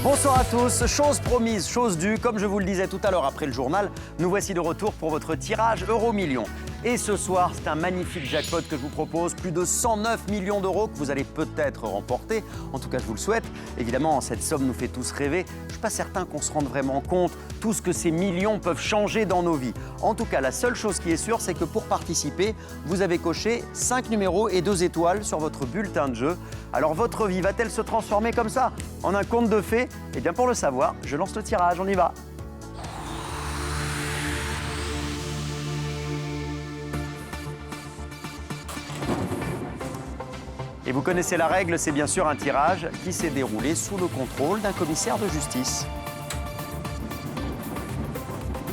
Bonsoir à tous, chose promise, chose due, comme je vous le disais tout à l'heure après le journal, nous voici de retour pour votre tirage Euro-Million. Et ce soir, c'est un magnifique jackpot que je vous propose, plus de 109 millions d'euros que vous allez peut-être remporter, en tout cas je vous le souhaite. Évidemment, cette somme nous fait tous rêver, je ne suis pas certain qu'on se rende vraiment compte tout ce que ces millions peuvent changer dans nos vies. En tout cas, la seule chose qui est sûre, c'est que pour participer, vous avez coché 5 numéros et 2 étoiles sur votre bulletin de jeu. Alors votre vie va-t-elle se transformer comme ça en un conte de fées? Eh bien pour le savoir, je lance le tirage, on y va. Et vous connaissez la règle, c'est bien sûr un tirage qui s'est déroulé sous le contrôle d'un commissaire de justice.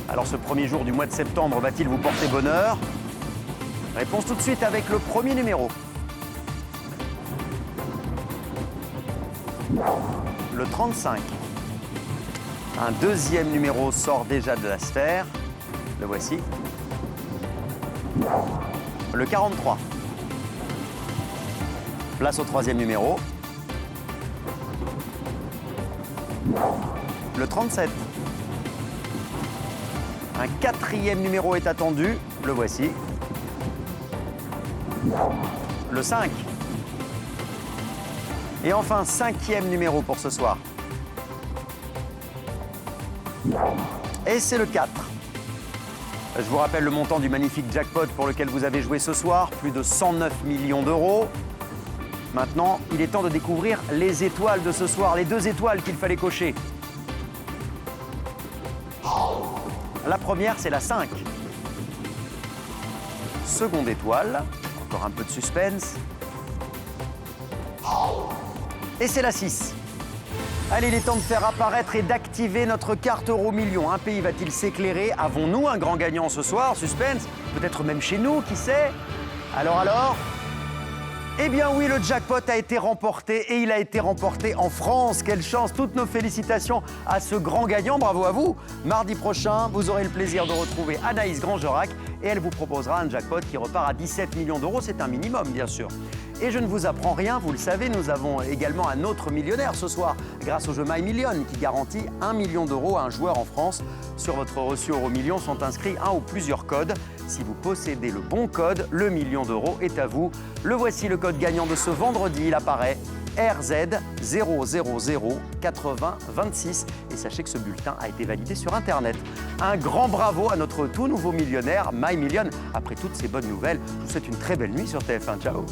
Alors ce premier jour du mois de septembre va-t-il vous porter bonheur? Réponse tout de suite avec le premier numéro. Le 35. Un deuxième numéro sort déjà de la sphère. Le voici. Le 43. Place au troisième numéro. Le 37. Un quatrième numéro est attendu. Le voici. Le 5. Et enfin, cinquième numéro pour ce soir. Et c'est le 4. Je vous rappelle le montant du magnifique jackpot pour lequel vous avez joué ce soir, plus de 109 millions d'euros. Maintenant, il est temps de découvrir les étoiles de ce soir, les 2 étoiles qu'il fallait cocher. La première, c'est la 5. Seconde étoile, encore un peu de suspense. Et c'est la 6. Allez, il est temps de faire apparaître et d'activer notre carte Euro-Million. Un pays va-t-il s'éclairer? Avons-nous un grand gagnant ce soir? Suspense? Peut-être même chez nous, qui sait? Alors? Eh bien oui, le jackpot a été remporté et il a été remporté en France. Quelle chance! Toutes nos félicitations à ce grand gagnant. Bravo à vous. Mardi prochain, vous aurez le plaisir de retrouver Anaïs Grangerac et elle vous proposera un jackpot qui repart à 17 millions d'euros. C'est un minimum, bien sûr. Et je ne vous apprends rien, vous le savez, nous avons également un autre millionnaire ce soir grâce au jeu My Million qui garantit 1 million d'euros à un joueur en France. Sur votre reçu Euro-Million sont inscrits un ou plusieurs codes. Si vous possédez le bon code, le million d'euros est à vous. Le voici, le code gagnant de ce vendredi, il apparaît RZ0008026. Et sachez que ce bulletin a été validé sur Internet. Un grand bravo à notre tout nouveau millionnaire, My Million. Après toutes ces bonnes nouvelles, je vous souhaite une très belle nuit sur TF1. Ciao!